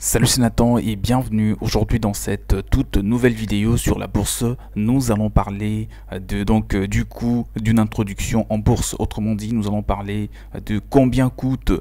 Salut, c'est Nathan et bienvenue aujourd'hui dans cette toute nouvelle vidéo sur la bourse. Nous allons parler du coût d'une introduction en bourse. Autrement dit, nous allons parler de combien coûte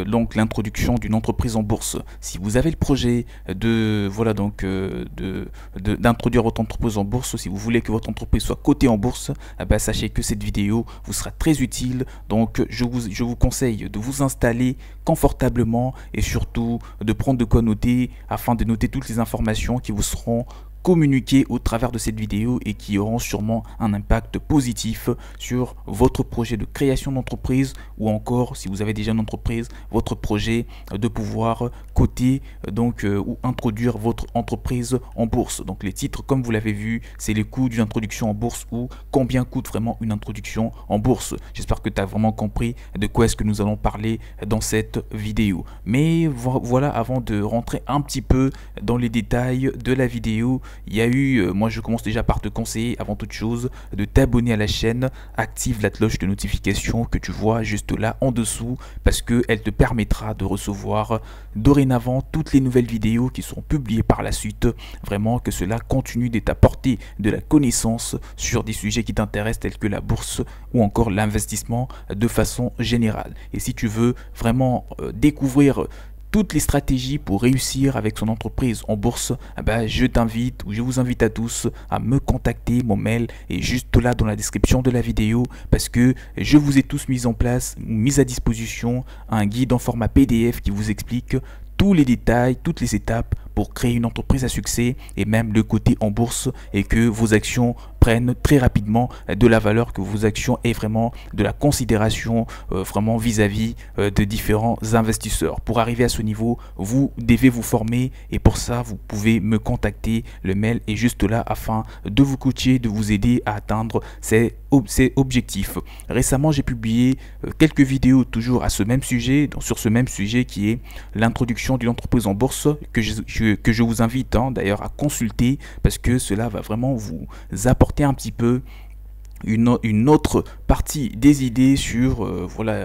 donc l'introduction d'une entreprise en bourse. Si vous avez le projet d'introduire votre entreprise en bourse, si vous voulez que votre entreprise soit cotée en bourse, sachez que cette vidéo vous sera très utile. Donc je vous conseille de vous installer confortablement et surtout de prendre de quoi noter afin de noter toutes les informations qui vous seront communiquer au travers de cette vidéo et qui auront sûrement un impact positif sur votre projet de création d'entreprise ou encore si vous avez déjà une entreprise, votre projet de pouvoir coter ou introduire votre entreprise en bourse. Donc les titres, comme vous l'avez vu, c'est les coûts d'une introduction en bourse ou combien coûte vraiment une introduction en bourse. J'espère que tu as vraiment compris de quoi est-ce que nous allons parler dans cette vidéo. Mais voilà, avant de rentrer un petit peu dans les détails de la vidéo, il y a eu, moi je commence déjà par te conseiller avant toute chose de t'abonner à la chaîne, active la cloche de notification que tu vois juste là en dessous parce qu'elle te permettra de recevoir dorénavant toutes les nouvelles vidéos qui seront publiées par la suite. Vraiment que cela continue de t'apporter de la connaissance sur des sujets qui t'intéressent tels que la bourse ou encore l'investissement de façon générale. Et si tu veux vraiment découvrir toutes les stratégies pour réussir avec son entreprise en bourse, je vous invite à tous à me contacter. Mon mail est juste là dans la description de la vidéo parce que je vous ai tous mis à disposition un guide en format PDF qui vous explique tous les détails, toutes les étapes pour créer une entreprise à succès et même le côté en bourse et que vos actions prennent très rapidement de la valeur, que vos actions aient vraiment de la considération vraiment vis-à-vis de différents investisseurs. Pour arriver à ce niveau, vous devez vous former et pour ça, vous pouvez me contacter. Le mail est juste là afin de vous coacher, de vous aider à atteindre ces objectifs. Récemment, j'ai publié quelques vidéos toujours à ce même sujet, sur ce même sujet qui est l'introduction d'une entreprise en bourse que je vous invite d'ailleurs à consulter parce que cela va vraiment vous apporter un petit peu une autre partie des idées sur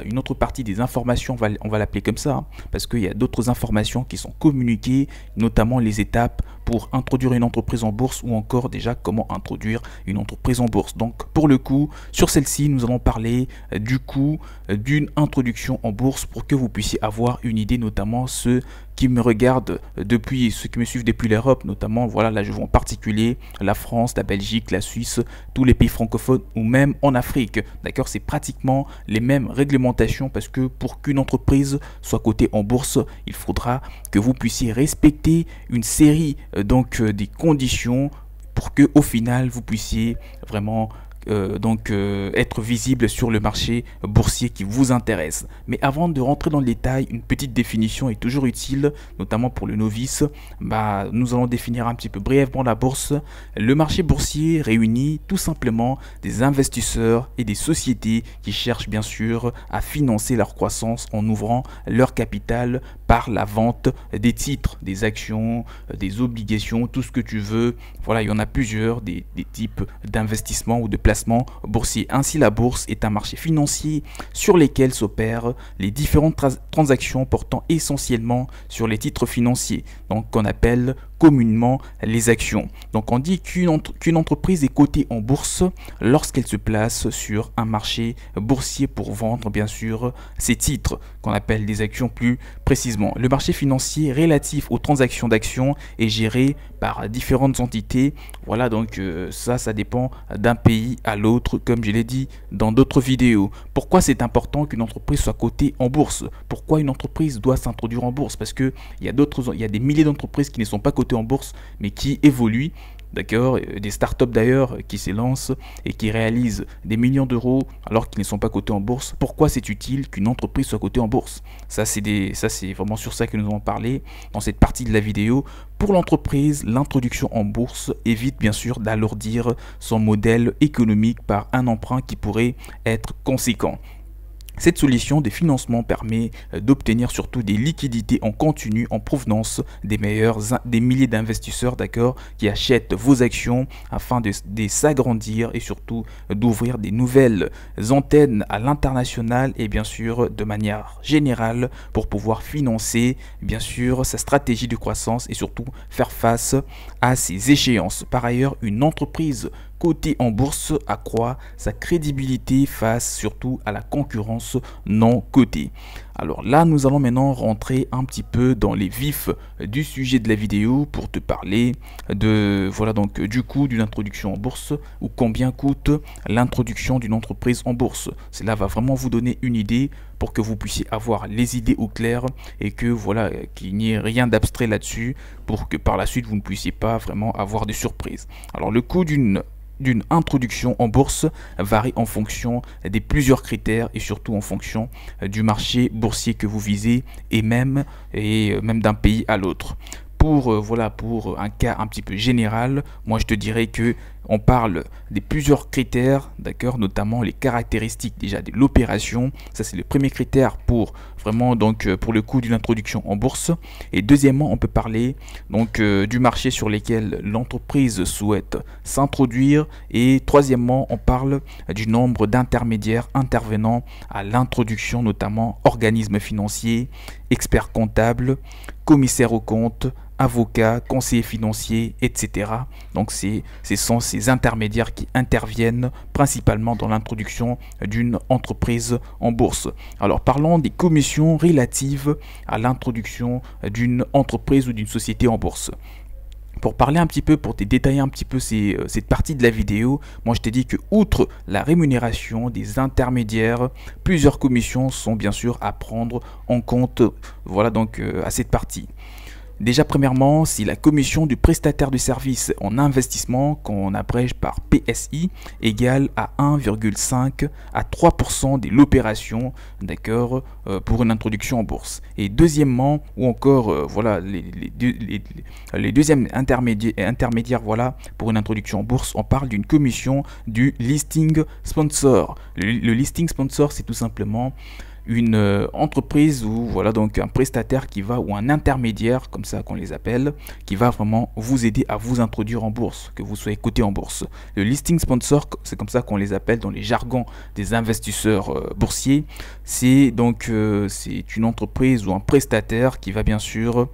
une autre partie des informations, on va l'appeler comme ça parce qu'il y a d'autres informations qui sont communiquées, notamment les étapes pour introduire une entreprise en bourse ou encore déjà comment introduire une entreprise en bourse. Donc pour le coup, sur celle-ci, nous allons parler du coût d'une introduction en bourse pour que vous puissiez avoir une idée, notamment ceux qui me regardent depuis, ceux qui me suivent depuis l'Europe, notamment, voilà, là je vois en particulier la France, la Belgique, la Suisse, tous les pays francophones ou même en Afrique. D'accord, c'est pratiquement les mêmes réglementations parce que pour qu'une entreprise soit cotée en bourse, il faudra que vous puissiez respecter une série des conditions pour que au final vous puissiez vraiment être visible sur le marché boursier qui vous intéresse. Mais avant de rentrer dans le détail, une petite définition est toujours utile, notamment pour le novice. Nous allons définir un petit peu brièvement la bourse. Le marché boursier réunit tout simplement des investisseurs et des sociétés qui cherchent bien sûr à financer leur croissance en ouvrant leur capital par la vente des titres, des actions, des obligations, tout ce que tu veux. Voilà, il y en a plusieurs, des types d'investissements ou de placements boursiers. Ainsi, la bourse est un marché financier sur lequel s'opèrent les différentes transactions portant essentiellement sur les titres financiers, donc qu'on appelle communément les actions. Donc on dit qu'une entreprise est cotée en bourse lorsqu'elle se place sur un marché boursier pour vendre bien sûr ses titres, qu'on appelle des actions plus précisément. Le marché financier relatif aux transactions d'actions est géré par différentes entités. Voilà, donc ça dépend d'un pays à l'autre, comme je l'ai dit dans d'autres vidéos. Pourquoi c'est important qu'une entreprise soit cotée en bourse? Pourquoi une entreprise doit s'introduire en bourse? Parce que il y a des milliers d'entreprises qui ne sont pas cotées en bourse mais qui évoluent, d'accord, des startups d'ailleurs qui s'élancent et qui réalisent des millions d'euros alors qu'ils ne sont pas cotés en bourse. Pourquoi c'est utile qu'une entreprise soit cotée en bourse? Ça c'est vraiment sur ça que nous allons parler dans cette partie de la vidéo. Pour l'entreprise, l'introduction en bourse évite bien sûr d'alourdir son modèle économique par un emprunt qui pourrait être conséquent. Cette solution de financement permet d'obtenir surtout des liquidités en continu en provenance des milliers d'investisseurs, d'accord, qui achètent vos actions afin de s'agrandir et surtout d'ouvrir des nouvelles antennes à l'international et bien sûr de manière générale pour pouvoir financer bien sûr sa stratégie de croissance et surtout faire face à ses échéances. Par ailleurs, une entreprise cotée en bourse accroît sa crédibilité face surtout à la concurrence non cotée. Alors là, nous allons maintenant rentrer un petit peu dans les vifs du sujet de la vidéo pour te parler de du coût d'une introduction en bourse ou combien coûte l'introduction d'une entreprise en bourse. Cela va vraiment vous donner une idée pour que vous puissiez avoir les idées au clair et que voilà, qu'il n'y ait rien d'abstrait là-dessus pour que par la suite vous ne puissiez pas vraiment avoir de surprises. Alors le coût d'une introduction en bourse varie en fonction des plusieurs critères et surtout en fonction du marché boursier que vous visez et même d'un pays à l'autre. Pour un cas un petit peu général, moi je te dirais que on parle des plusieurs critères, d'accord, notamment les caractéristiques déjà de l'opération. Ça c'est le premier critère pour vraiment pour le coût d'une introduction en bourse. Et deuxièmement, on peut parler du marché sur lequel l'entreprise souhaite s'introduire. Et troisièmement, on parle du nombre d'intermédiaires intervenant à l'introduction, notamment organismes financiers, experts comptables, commissaires aux comptes, avocats, conseillers financiers, etc. Donc ce sont ces intermédiaires qui interviennent principalement dans l'introduction d'une entreprise en bourse. Alors parlons des commissions relatives à l'introduction d'une entreprise ou d'une société en bourse. Pour parler un petit peu, pour te détailler un petit peu cette partie de la vidéo, moi je t'ai dit que outre la rémunération des intermédiaires, plusieurs commissions sont bien sûr à prendre en compte à cette partie. Déjà premièrement, si la commission du prestataire de service en investissement, qu'on abrège par PSI, égale à 1,5 à 3% de l'opération, d'accord, pour une introduction en bourse. Et deuxièmement, ou encore les deuxièmes intermédiaires, pour une introduction en bourse, on parle d'une commission du listing sponsor. Le listing sponsor, c'est tout simplement une entreprise ou un prestataire ou un intermédiaire, comme ça qu'on les appelle, qui va vraiment vous aider à vous introduire en bourse, que vous soyez coté en bourse. Le listing sponsor, c'est comme ça qu'on les appelle dans les jargons des investisseurs boursiers. C'est une entreprise ou un prestataire qui va bien sûr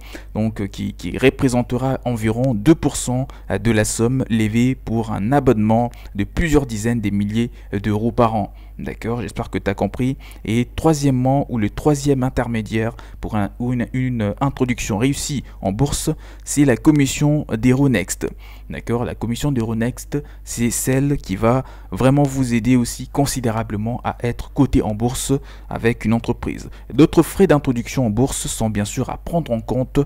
qui représentera environ 2% de la somme levée pour un abonnement de plusieurs dizaines de milliers d'euros par an. D'accord, j'espère que tu as compris. Et troisièmement, ou le troisième intermédiaire pour une introduction réussie en bourse, c'est la commission d'Euronext. D'accord, la commission d'Euronext, c'est celle qui va vraiment vous aider aussi considérablement à être coté en bourse avec une entreprise. D'autres frais d'introduction en bourse sont bien sûr à prendre en compte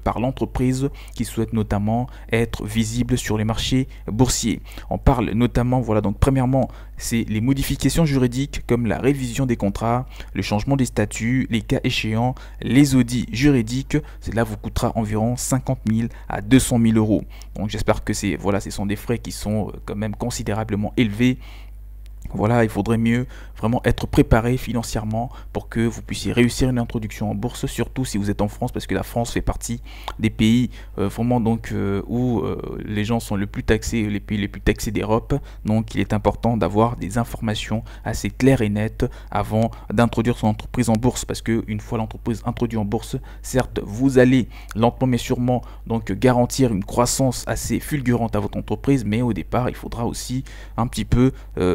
par l'entreprise qui souhaite notamment être visible sur les marchés boursiers. On parle notamment, premièrement, c'est les modifications juridiques comme la révision des contrats, le changement des statuts, les cas échéants, les audits juridiques. Cela vous coûtera environ 50 000 à 200 000 euros. Donc j'espère que ce sont des frais qui sont quand même considérablement élevés. Il faudrait mieux vraiment être préparé financièrement pour que vous puissiez réussir une introduction en bourse, surtout si vous êtes en France, parce que la France fait partie des pays où les gens sont les pays les plus taxés d'Europe. Donc il est important d'avoir des informations assez claires et nettes avant d'introduire son entreprise en bourse, parce que une fois l'entreprise introduite en bourse, certes vous allez lentement mais sûrement garantir une croissance assez fulgurante à votre entreprise, mais au départ il faudra aussi un petit peu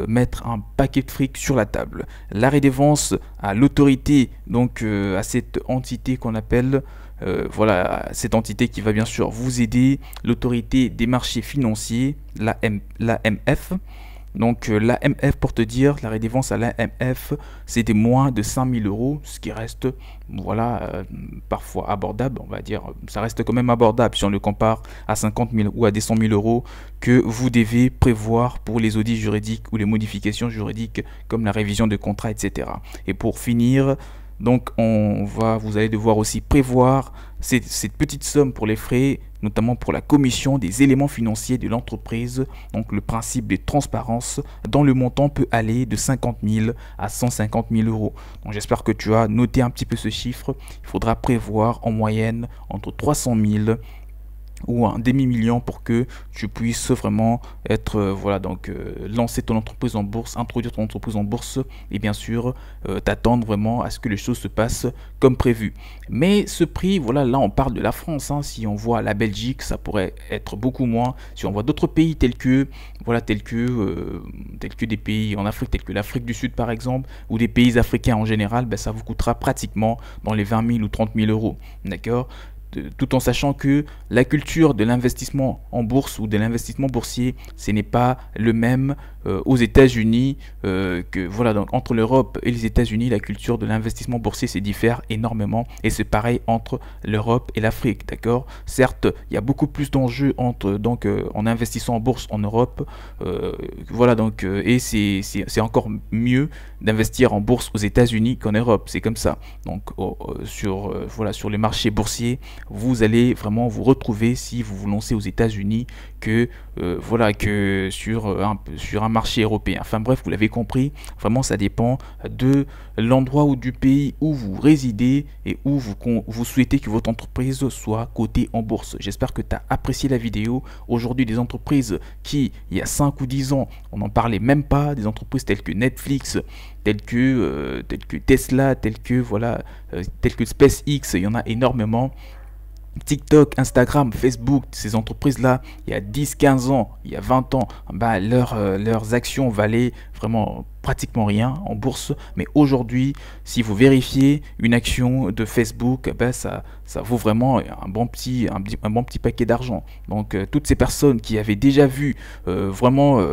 mettre un paquet de fric sur la table. La redevance à l'autorité, à cette entité qu'on appelle cette entité qui va bien sûr vous aider, l'autorité des marchés financiers, l'AMF. L'AMF, pour te dire, la redevance à l'AMF, c'était moins de 5 000 euros, ce qui reste parfois abordable, on va dire. Ça reste quand même abordable si on le compare à 50 000 ou à des 100 000 euros que vous devez prévoir pour les audits juridiques ou les modifications juridiques comme la révision de contrats, etc. Et pour finir, vous allez devoir aussi prévoir cette petite somme pour les frais, notamment pour la commission des éléments financiers de l'entreprise. Donc le principe de transparence dans le montant peut aller de 50 000 à 150 000 euros. Donc j'espère que tu as noté un petit peu ce chiffre. Il faudra prévoir en moyenne entre 300 000 ou un demi-million pour que tu puisses vraiment être lancer ton entreprise en bourse, introduire ton entreprise en bourse et bien sûr t'attendre vraiment à ce que les choses se passent comme prévu. Mais ce prix, voilà, là on parle de la France, hein. Si on voit la Belgique, ça pourrait être beaucoup moins. Si on voit d'autres pays tels que des pays en Afrique, tels que l'Afrique du Sud par exemple, ou des pays africains en général, ben, ça vous coûtera pratiquement dans les 20 000 ou 30 000 euros, d'accord? Tout en sachant que la culture de l'investissement en bourse ou de l'investissement boursier, ce n'est pas le même aux États-Unis que voilà. Donc entre l'Europe et les États-Unis, la culture de l'investissement boursier se diffère énormément et c'est pareil entre l'Europe et l'Afrique, d'accord? Certes, il y a beaucoup plus d'enjeux en investissant en bourse en Europe, et c'est encore mieux d'investir en bourse aux États-Unis qu'en Europe, c'est comme ça. Donc sur les marchés boursiers, vous allez vraiment vous retrouver si vous vous lancez aux États-Unis que sur un marché européen. Enfin bref, vous l'avez compris, vraiment ça dépend de l'endroit ou du pays où vous résidez et où vous souhaitez que votre entreprise soit cotée en bourse. J'espère que tu as apprécié la vidéo. Aujourd'hui, des entreprises qui, il y a 5 ou 10 ans, on n'en parlait même pas, des entreprises telles que Netflix, telles que Tesla, telles que SpaceX, il y en a énormément. TikTok, Instagram, Facebook, ces entreprises-là, il y a 10, 15 ans, il y a 20 ans, bah, leurs actions valaient vraiment pratiquement rien en bourse. Mais aujourd'hui, si vous vérifiez une action de Facebook, bah, ça vaut vraiment un bon petit paquet d'argent. Donc toutes ces personnes qui avaient déjà vu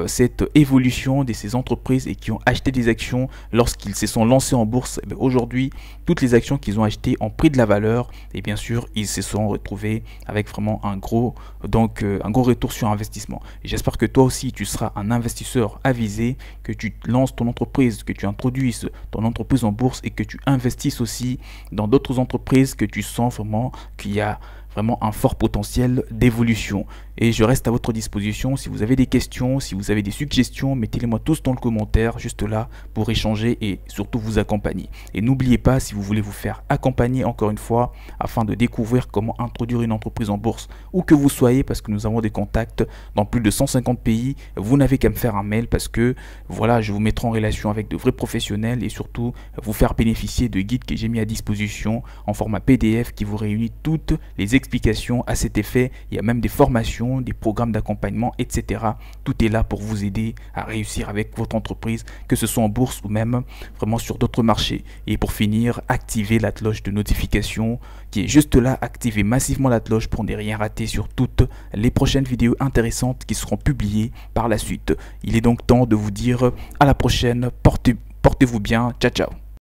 cette évolution de ces entreprises et qui ont acheté des actions lorsqu'ils se sont lancés en bourse, bah, aujourd'hui, toutes les actions qu'ils ont achetées ont pris de la valeur et bien sûr, ils se sont retrouvés avec vraiment un gros retour sur investissement. Et j'espère que toi aussi, tu seras un investisseur avisé, que tu lances ton entreprise, que tu introduises ton entreprise en bourse et que tu investisses aussi dans d'autres entreprises que tu sens vraiment qu'il y a vraiment un fort potentiel d'évolution. Et je reste à votre disposition. Si vous avez des questions, si vous avez des suggestions, mettez-les-moi tous dans le commentaire, juste là, pour échanger et surtout vous accompagner. Et n'oubliez pas, si vous voulez vous faire accompagner encore une fois, afin de découvrir comment introduire une entreprise en bourse, où que vous soyez, parce que nous avons des contacts dans plus de 150 pays, vous n'avez qu'à me faire un mail parce que voilà, je vous mettrai en relation avec de vrais professionnels et surtout vous faire bénéficier de guides que j'ai mis à disposition en format PDF qui vous réunit toutes les explications à cet effet. Il y a même des formations, des programmes d'accompagnement, etc. Tout est là pour vous aider à réussir avec votre entreprise, que ce soit en bourse ou même vraiment sur d'autres marchés. Et pour finir, activez la cloche de notification qui est juste là. Activez massivement la cloche pour ne rien rater sur toutes les prochaines vidéos intéressantes qui seront publiées par la suite. Il est donc temps de vous dire à la prochaine. Portez-vous bien. Ciao, ciao.